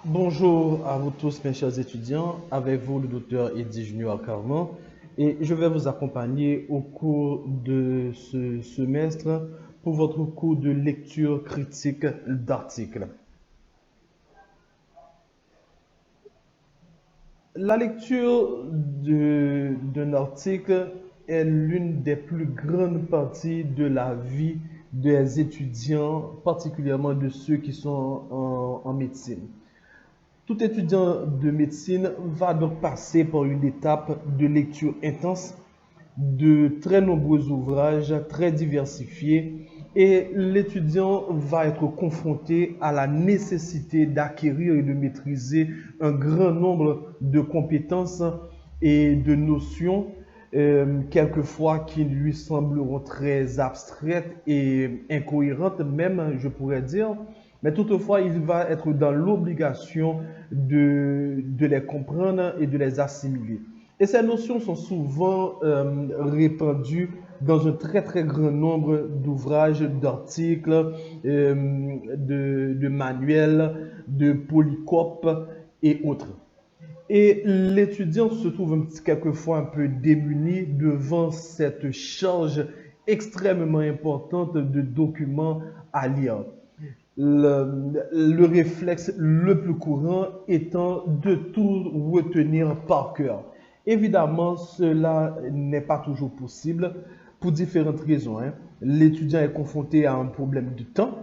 Bonjour à vous tous, mes chers étudiants. Avec vous, le docteur Eddy Junior Carman. Et je vais vous accompagner au cours de ce semestre pour votre cours de lecture critique d'articles. La lecture d'un article est l'une des plus grandes parties de la vie des étudiants, particulièrement de ceux qui sont en médecine. Tout étudiant de médecine va donc passer par une étape de lecture intense de très nombreux ouvrages très diversifiés et l'étudiant va être confronté à la nécessité d'acquérir et de maîtriser un grand nombre de compétences et de notions, quelquefois qui lui sembleront très abstraites et incohérentes même, je pourrais dire. Mais toutefois, il va être dans l'obligation de les comprendre et de les assimiler. Et ces notions sont souvent répandues dans un très grand nombre d'ouvrages, d'articles, de manuels, de polycopes et autres. Et l'étudiant se trouve quelquefois un peu démuni devant cette charge extrêmement importante de documents à lire. Le réflexe le plus courant étant de tout retenir par cœur. Évidemment, cela n'est pas toujours possible pour différentes raisons, hein. L'étudiant est confronté à un problème de temps.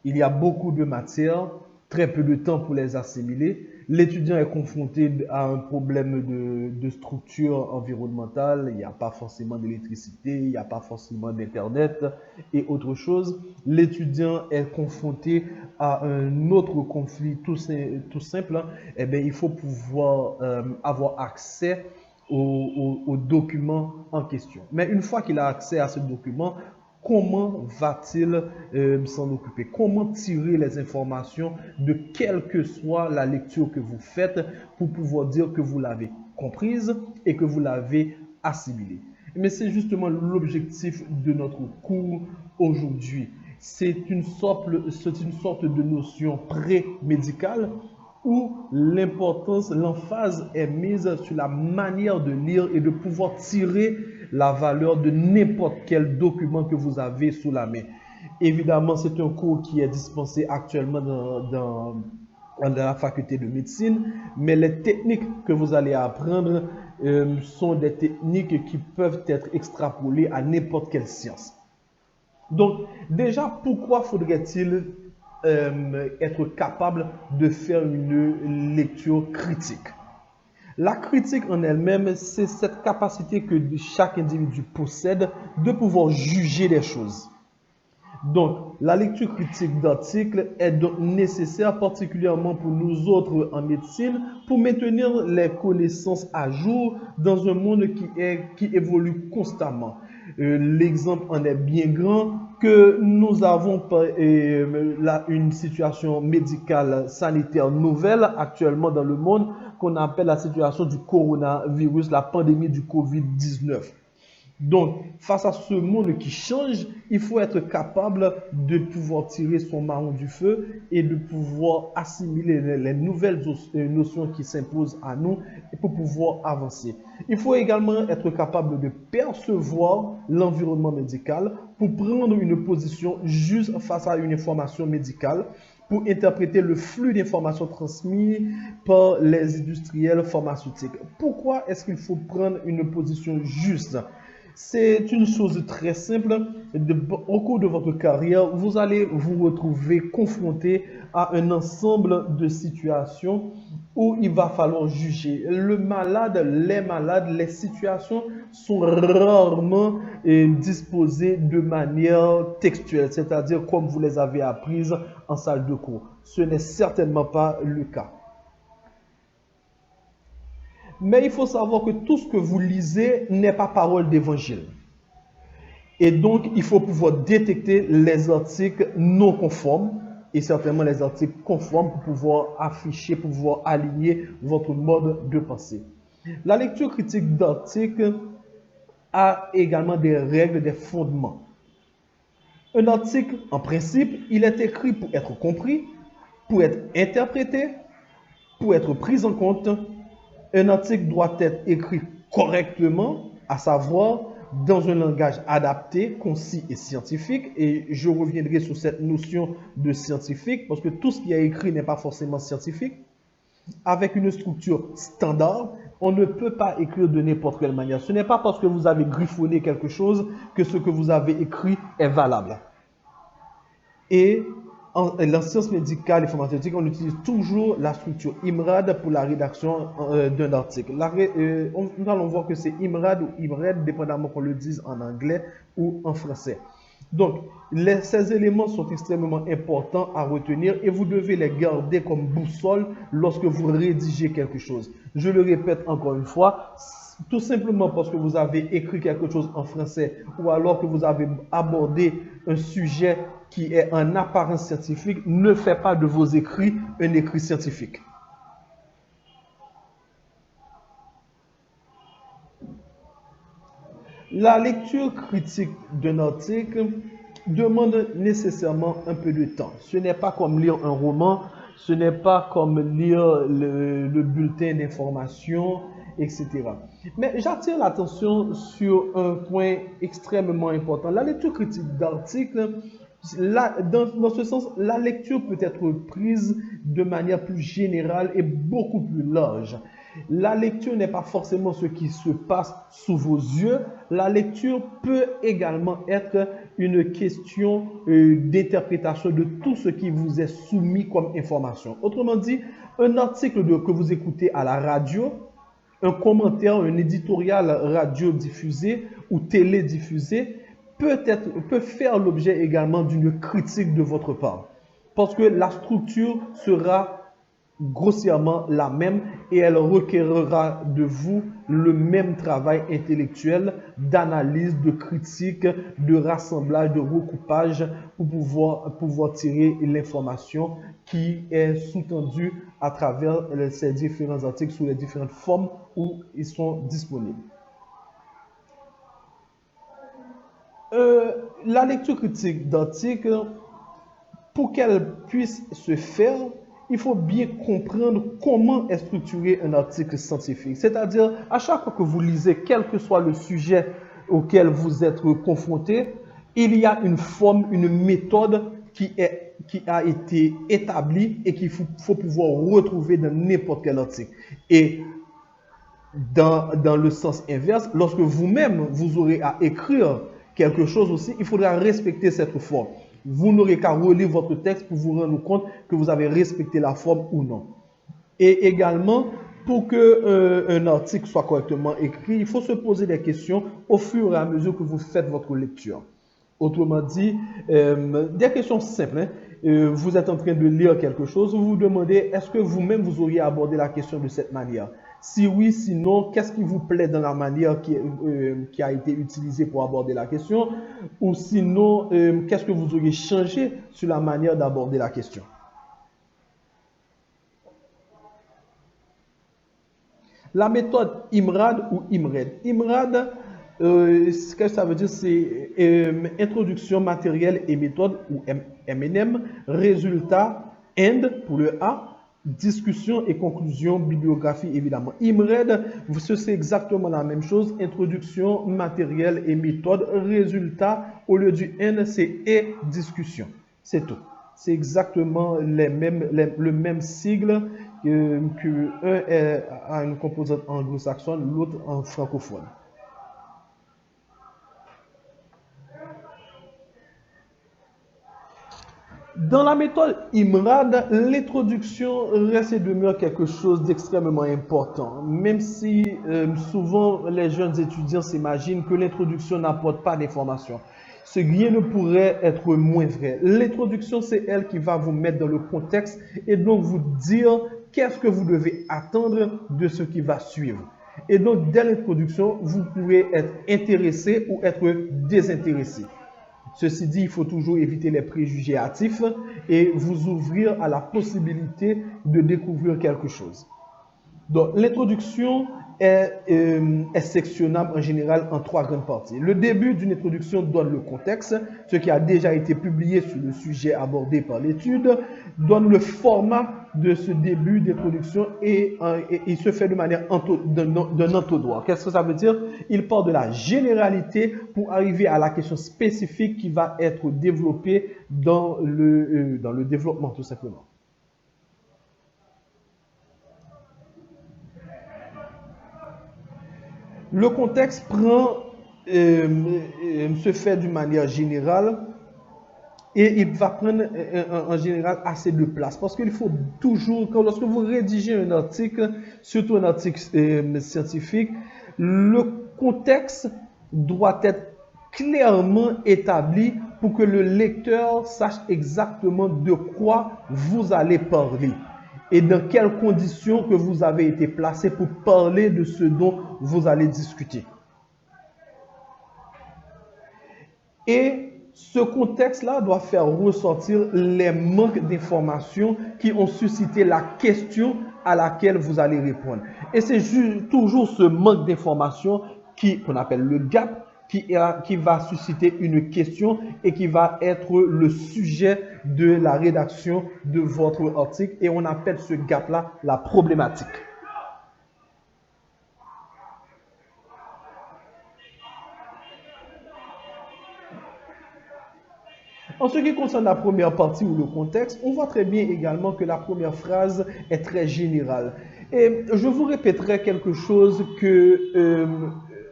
Il y a beaucoup de matières, très peu de temps pour les assimiler. L'étudiant est confronté à un problème de structure environnementale. Il n'y a pas forcément d'électricité, il n'y a pas forcément d'Internet et autre chose. L'étudiant est confronté à un autre conflit tout simple. Hein. Eh bien, il faut pouvoir avoir accès aux documents en question. Mais une fois qu'il a accès à ce document, comment va-t-il s'en occuper? Comment tirer les informations de quelle que soit la lecture que vous faites pour pouvoir dire que vous l'avez comprise et que vous l'avez assimilée? Mais c'est justement l'objectif de notre cours aujourd'hui. C'est une sorte de notion pré-médicale où l'importance, l'emphase est mise sur la manière de lire et de pouvoir tirer la valeur de n'importe quel document que vous avez sous la main. Évidemment, c'est un cours qui est dispensé actuellement dans la faculté de médecine, mais les techniques que vous allez apprendre sont des techniques qui peuvent être extrapolées à n'importe quelle science. Donc, déjà, pourquoi faudrait-il être capable de faire une lecture critique? La critique en elle-même, c'est cette capacité que chaque individu possède de pouvoir juger les choses. Donc, la lecture critique d'articles est donc nécessaire, particulièrement pour nous autres en médecine, pour maintenir les connaissances à jour dans un monde qui évolue constamment. L'exemple en est bien grand que nous avons là une situation médicale sanitaire nouvelle actuellement dans le monde qu'on appelle la situation du coronavirus, la pandémie du Covid-19. Donc, face à ce monde qui change, il faut être capable de pouvoir tirer son marron du feu et de pouvoir assimiler les nouvelles notions qui s'imposent à nous pour pouvoir avancer. Il faut également être capable de percevoir l'environnement médical pour prendre une position juste face à une information médicale, pour interpréter le flux d'informations transmises par les industriels pharmaceutiques. Pourquoi est-ce qu'il faut prendre une position juste? C'est une chose très simple. Au cours de votre carrière, vous allez vous retrouver confronté à un ensemble de situations où il va falloir juger. Le malade, les situations sont rarement disposées de manière textuelle, c'est-à-dire comme vous les avez apprises en salle de cours. Ce n'est certainement pas le cas. Mais il faut savoir que tout ce que vous lisez n'est pas parole d'évangile. Et donc, il faut pouvoir détecter les articles non conformes et certainement les articles conformes pour pouvoir afficher, pour pouvoir aligner votre mode de pensée. La lecture critique d'articles a également des règles, des fondements. Un article, en principe, il est écrit pour être compris, pour être interprété, pour être prise en compte, un article doit être écrit correctement, à savoir dans un langage adapté, concis et scientifique. Et je reviendrai sur cette notion de scientifique, parce que tout ce qui est écrit n'est pas forcément scientifique. Avec une structure standard, on ne peut pas écrire de n'importe quelle manière. Ce n'est pas parce que vous avez griffonné quelque chose que ce que vous avez écrit est valable. Et en sciences médicales et pharmaceutiques, on utilise toujours la structure IMRAD pour la rédaction d'un article. Nous allons voir que c'est IMRAD ou IMRED, dépendamment qu'on le dise en anglais ou en français. Donc, ces éléments sont extrêmement importants à retenir et vous devez les garder comme boussole lorsque vous rédigez quelque chose. Je le répète encore une fois, tout simplement parce que vous avez écrit quelque chose en français ou alors que vous avez abordé un sujet qui est en apparence scientifique, ne fait pas de vos écrits un écrit scientifique. La lecture critique d'un article demande nécessairement un peu de temps. Ce n'est pas comme lire un roman, ce n'est pas comme lire le bulletin d'information, etc. Mais j'attire l'attention sur un point extrêmement important. La lecture critique d'articles, dans ce sens, la lecture peut être prise de manière plus générale et beaucoup plus large. La lecture n'est pas forcément ce qui se passe sous vos yeux. La lecture peut également être une question d'interprétation de tout ce qui vous est soumis comme information. Autrement dit, un article que vous écoutez à la radio, un commentaire, un éditorial radio diffusé ou télé diffusé peut faire l'objet également d'une critique de votre part. Parce que la structure sera grossièrement la même et elle requérera de vous le même travail intellectuel d'analyse, de critique, de rassemblage, de recoupage pour pouvoir tirer l'information qui est sous-tendue à travers ces différents articles sous les différentes formes où ils sont disponibles. La lecture critique d'articles, pour qu'elle puisse se faire, il faut bien comprendre comment est structuré un article scientifique. C'est-à-dire, à chaque fois que vous lisez, quel que soit le sujet auquel vous êtes confronté, il y a une forme, une méthode qui a été établie et qu'il faut pouvoir retrouver dans n'importe quel article. Et dans le sens inverse, lorsque vous-même, vous aurez à écrire quelque chose aussi, il faudra respecter cette forme. Vous n'aurez qu'à relire votre texte pour vous rendre compte que vous avez respecté la forme ou non. Et également, pour qu'un article soit correctement écrit, il faut se poser des questions au fur et à mesure que vous faites votre lecture. Autrement dit, des questions simples. Vous êtes en train de lire quelque chose, vous vous demandez, est-ce que vous-même vous auriez abordé la question de cette manière? Si oui, sinon, qu'est-ce qui vous plaît dans la manière qui a été utilisée pour aborder la question? Ou sinon, qu'est-ce que vous auriez changé sur la manière d'aborder la question? La méthode IMRAD ou IMRED. IMRAD, ce que ça veut dire, c'est introduction matérielle et méthode ou MNM, résultat, END pour le A, discussion et conclusion, bibliographie évidemment. IMRED, c'est exactement la même chose, introduction, matériel et méthode, résultat, au lieu du N, c'est et discussion. C'est tout. C'est exactement le même sigle que un a une composante anglo-saxonne, l'autre en francophone. Dans la méthode IMRAD, l'introduction reste et demeure quelque chose d'extrêmement important, même si souvent les jeunes étudiants s'imaginent que l'introduction n'apporte pas d'informations. Ce rien ne pourrait être moins vrai. L'introduction, c'est elle qui va vous mettre dans le contexte et donc vous dire qu'est-ce que vous devez attendre de ce qui va suivre. Et donc, dès l'introduction, vous pouvez être intéressé ou être désintéressé. Ceci dit, il faut toujours éviter les préjugés hâtifs et vous ouvrir à la possibilité de découvrir quelque chose. Donc, l'introduction est sectionnable en général en 3 grandes parties. Le début d'une introduction donne le contexte, ce qui a déjà été publié sur le sujet abordé par l'étude, donne le format de ce début d'introduction et il se fait de manière d'un entonnoir. Qu'est-ce que ça veut dire? Il part de la généralité pour arriver à la question spécifique qui va être développée dans le développement, tout simplement. Le contexte se fait d'une manière générale et il va prendre en général assez de place parce qu'il faut toujours, lorsque vous rédigez un article, surtout un article scientifique, le contexte doit être clairement établi pour que le lecteur sache exactement de quoi vous allez parler et dans quelles conditions que vous avez été placé pour parler de ce dont vous allez discuter. Et ce contexte-là doit faire ressortir les manques d'informations qui ont suscité la question à laquelle vous allez répondre. Et c'est toujours ce manque d'informations qu'on appelle le gap qui va susciter une question et qui va être le sujet de la rédaction de votre article. Et on appelle ce gap-là la problématique. En ce qui concerne la première partie ou le contexte, on voit très bien également que la première phrase est très générale. Et je vous répéterai quelque chose que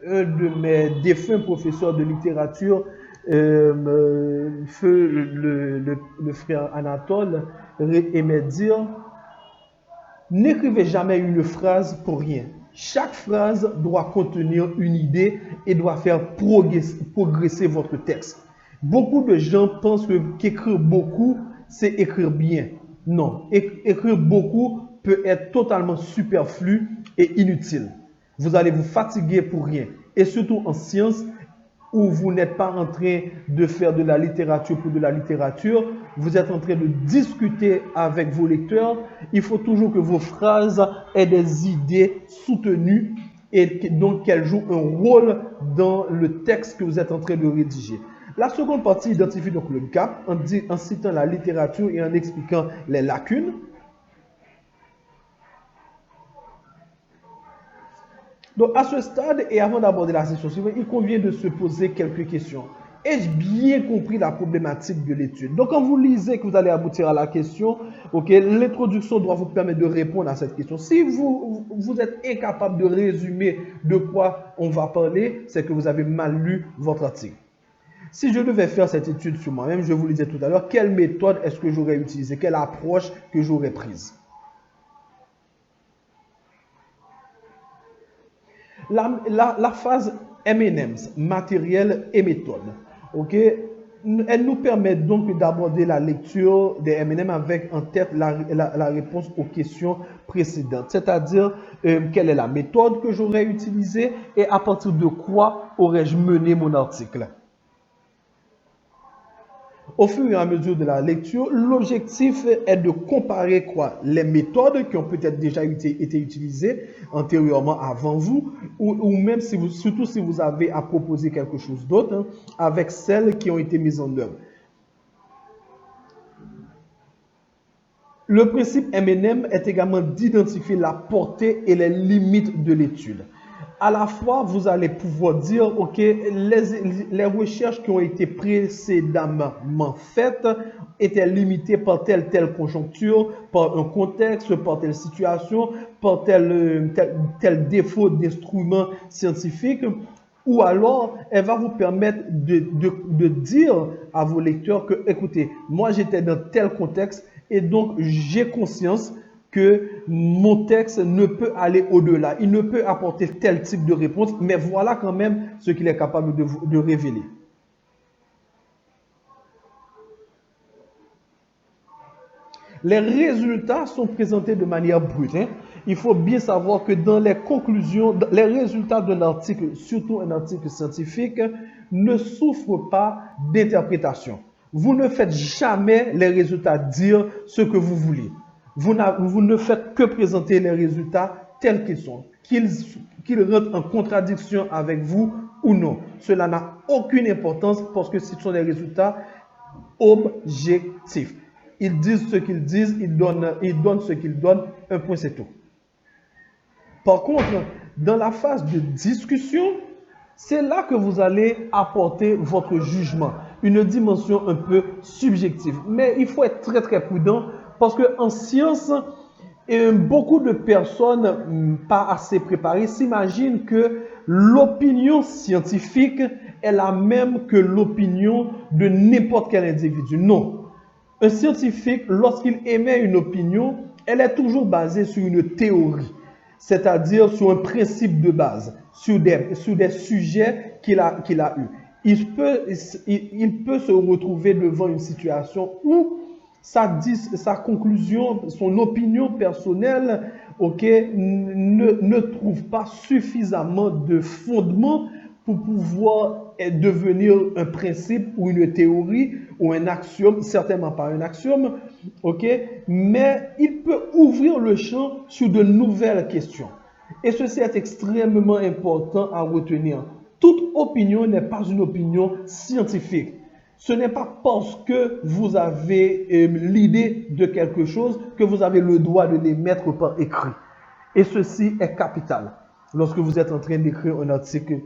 un de mes défunts professeurs de littérature, le frère Anatole, aimait dire: n'écrivez jamais une phrase pour rien. Chaque phrase doit contenir une idée et doit faire progresser votre texte. Beaucoup de gens pensent qu'écrire beaucoup, c'est écrire bien. Non, écrire beaucoup peut être totalement superflu et inutile. Vous allez vous fatiguer pour rien. Et surtout en sciences, où vous n'êtes pas en train de faire de la littérature pour de la littérature, vous êtes en train de discuter avec vos lecteurs. Il faut toujours que vos phrases aient des idées soutenues et donc qu'elles jouent un rôle dans le texte que vous êtes en train de rédiger. La seconde partie identifie donc le gap en citant la littérature et en expliquant les lacunes. Donc à ce stade et avant d'aborder la section suivante, il convient de se poser quelques questions. Ai-je bien compris la problématique de l'étude? Donc quand vous lisez que vous allez aboutir à la question, l'introduction doit vous permettre de répondre à cette question. Si vous êtes incapable de résumer de quoi on va parler, c'est que vous avez mal lu votre article. Si je devais faire cette étude sur moi-même, je vous le disais tout à l'heure, quelle méthode est-ce que j'aurais utilisée? Quelle approche que j'aurais prise? La phase M&M's, matériel et méthode, elle nous permet donc d'aborder la lecture des M&M avec en tête la réponse aux questions précédentes, c'est-à-dire quelle est la méthode que j'aurais utilisée et à partir de quoi aurais-je mené mon article. Au fur et à mesure de la lecture, l'objectif est de comparer les méthodes qui ont peut-être déjà été utilisées antérieurement avant vous, ou même surtout si vous avez à proposer quelque chose d'autre, avec celles qui ont été mises en œuvre. Le principe M&M est également d'identifier la portée et les limites de l'étude. À la fois, vous allez pouvoir dire, les recherches qui ont été précédemment faites étaient limitées par telle conjoncture, par un contexte, par telle situation, par tel défaut d'instrument scientifique, ou alors elle va vous permettre de dire à vos lecteurs que, écoutez, moi j'étais dans tel contexte et donc j'ai conscience que mon texte ne peut aller au-delà. Il ne peut apporter tel type de réponse, mais voilà quand même ce qu'il est capable de révéler. Les résultats sont présentés de manière brute. Il faut bien savoir que dans les conclusions, les résultats d'un article, surtout un article scientifique, ne souffrent pas d'interprétation. Vous ne faites jamais les résultats dire ce que vous voulez. Vous ne faites que présenter les résultats tels qu'ils sont, qu'ils rentrent en contradiction avec vous ou non. Cela n'a aucune importance parce que ce sont des résultats objectifs. Ils disent ce qu'ils disent, ils donnent ce qu'ils donnent, un point c'est tout. Par contre, dans la phase de discussion, c'est là que vous allez apporter votre jugement, une dimension un peu subjective. Mais il faut être très très prudent parce qu'en science, beaucoup de personnes pas assez préparées s'imaginent que l'opinion scientifique est la même que l'opinion de n'importe quel individu. Non. Un scientifique, lorsqu'il émet une opinion, elle est toujours basée sur une théorie, c'est-à-dire sur un principe de base, sur des sujets qu'il a eus. Il peut se retrouver devant une situation où sa conclusion, son opinion personnelle, ne trouve pas suffisamment de fondement pour pouvoir devenir un principe ou une théorie ou un axiome, certainement pas un axiome, mais il peut ouvrir le champ sur de nouvelles questions. Et ceci est extrêmement important à retenir. Toute opinion n'est pas une opinion scientifique. Ce n'est pas parce que vous avez l'idée de quelque chose que vous avez le droit de l'émettre par écrit. Et ceci est capital lorsque vous êtes en train d'écrire un article.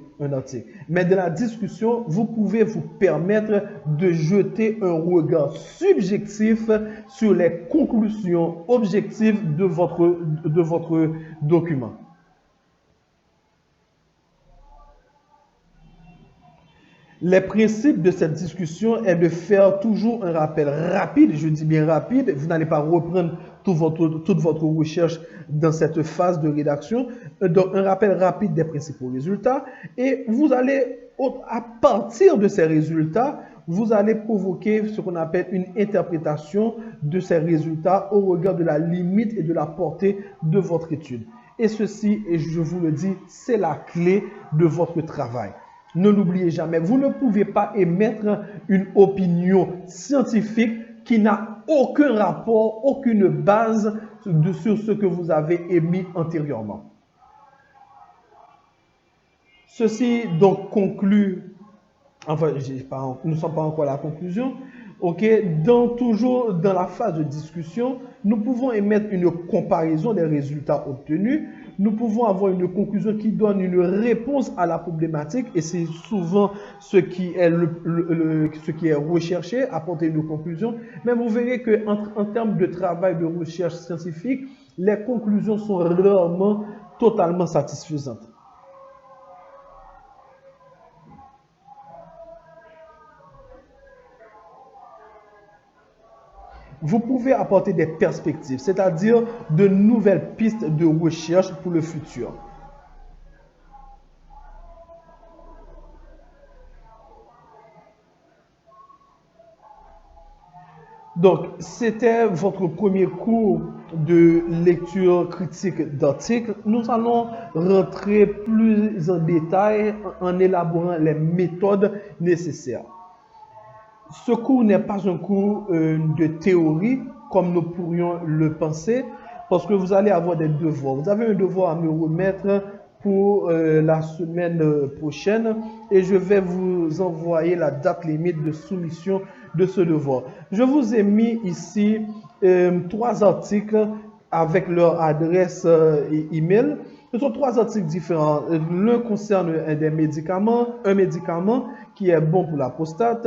Mais dans la discussion, vous pouvez vous permettre de jeter un regard subjectif sur les conclusions objectives de votre document. Les principes de cette discussion est de faire toujours un rappel rapide, je dis bien rapide, vous n'allez pas reprendre toute votre recherche dans cette phase de rédaction, donc un rappel rapide des principaux résultats, et vous allez, à partir de ces résultats, vous allez provoquer ce qu'on appelle une interprétation de ces résultats au regard de la limite et de la portée de votre étude. Et ceci, et je vous le dis, c'est la clé de votre travail. Ne l'oubliez jamais, vous ne pouvez pas émettre une opinion scientifique qui n'a aucun rapport, aucune base sur ce que vous avez émis antérieurement. Ceci donc conclut, enfin nous ne sommes pas encore à la conclusion, toujours dans la phase de discussion, nous pouvons émettre une comparaison des résultats obtenus. Nous pouvons avoir une conclusion qui donne une réponse à la problématique et c'est souvent ce qui est recherché, apporter une conclusion. Mais vous verrez qu'en termes de travail de recherche scientifique, les conclusions sont rarement totalement satisfaisantes. Vous pouvez apporter des perspectives, c'est-à-dire de nouvelles pistes de recherche pour le futur. Donc, c'était votre premier cours de lecture critique d'articles. Nous allons rentrer plus en détail en élaborant les méthodes nécessaires. Ce cours n'est pas un cours de théorie, comme nous pourrions le penser, parce que vous allez avoir des devoirs. Vous avez un devoir à me remettre pour la semaine prochaine et je vais vous envoyer la date limite de soumission de ce devoir. Je vous ai mis ici 3 articles avec leur adresse email. Ce sont 3 articles différents. L'un concerne un médicament qui est bon pour la prostate.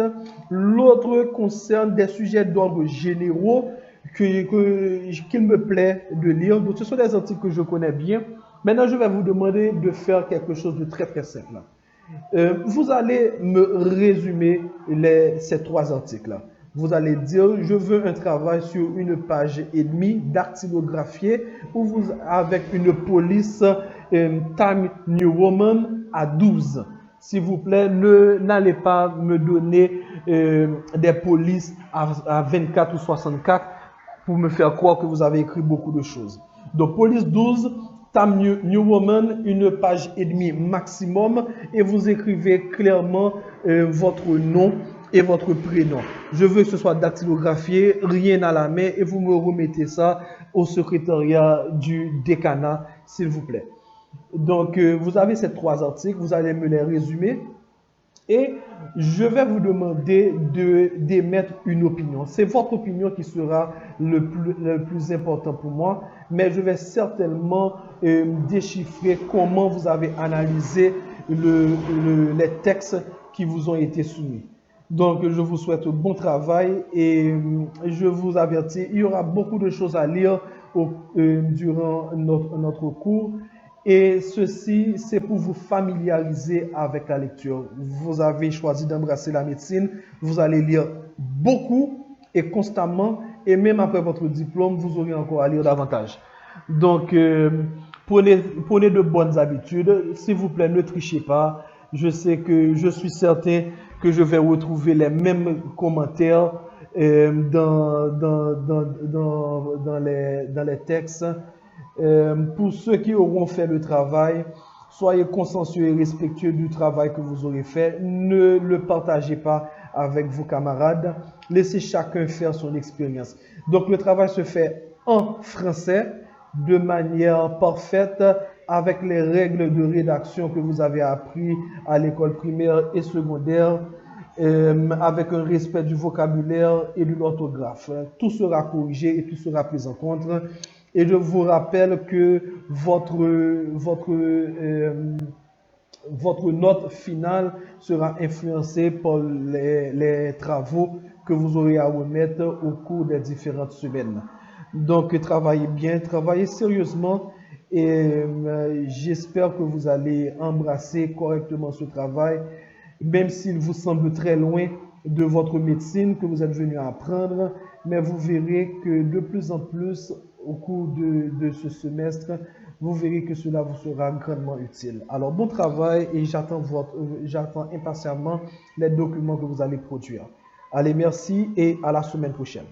L'autre concerne des sujets d'ordre généraux qu'il me plaît de lire. Donc, ce sont des articles que je connais bien. Maintenant, je vais vous demander de faire quelque chose de très très simple. Vous allez me résumer ces 3 articles. Vous allez dire, je veux un travail sur 1 page et demie dactylographié avec une police Time New Roman à 12. S'il vous plaît, n'allez pas me donner des polices à 24 ou 64 pour me faire croire que vous avez écrit beaucoup de choses. Donc, police 12, Time New Roman, 1 page et demie maximum, et vous écrivez clairement votre nom et votre prénom. Je veux que ce soit dactylographié, rien à la main, et vous me remettez ça au secrétariat du décanat s'il vous plaît. Donc, vous avez ces 3 articles, vous allez me les résumer et je vais vous demander d'émettre une opinion. C'est votre opinion qui sera le plus important pour moi, mais je vais certainement déchiffrer comment vous avez analysé les textes qui vous ont été soumis. Donc, je vous souhaite bon travail et je vous avertis, il y aura beaucoup de choses à lire durant notre cours. Et ceci, c'est pour vous familiariser avec la lecture. Vous avez choisi d'embrasser la médecine, vous allez lire beaucoup et constamment, et même après votre diplôme, vous aurez encore à lire davantage. Donc, prenez de bonnes habitudes. S'il vous plaît, ne trichez pas. Je suis certain que je vais retrouver les mêmes commentaires dans les textes. Pour ceux qui auront fait le travail, soyez consciencieux et respectueux du travail que vous aurez fait. Ne le partagez pas avec vos camarades. Laissez chacun faire son expérience. Donc, le travail se fait en français, de manière parfaite, avec les règles de rédaction que vous avez appris à l'école primaire et secondaire, avec un respect du vocabulaire et de l'orthographe. Tout sera corrigé et tout sera pris en compte. Et je vous rappelle que votre note finale sera influencée par les travaux que vous aurez à remettre au cours des différentes semaines. Donc, travaillez bien, travaillez sérieusement et j'espère que vous allez embrasser correctement ce travail, même s'il vous semble très loin de votre médecine que vous êtes venu apprendre, mais vous verrez que de plus en plus, au cours de ce semestre, vous verrez que cela vous sera grandement utile. Alors, bon travail et j'attends impatiemment les documents que vous allez produire. Allez, merci et à la semaine prochaine.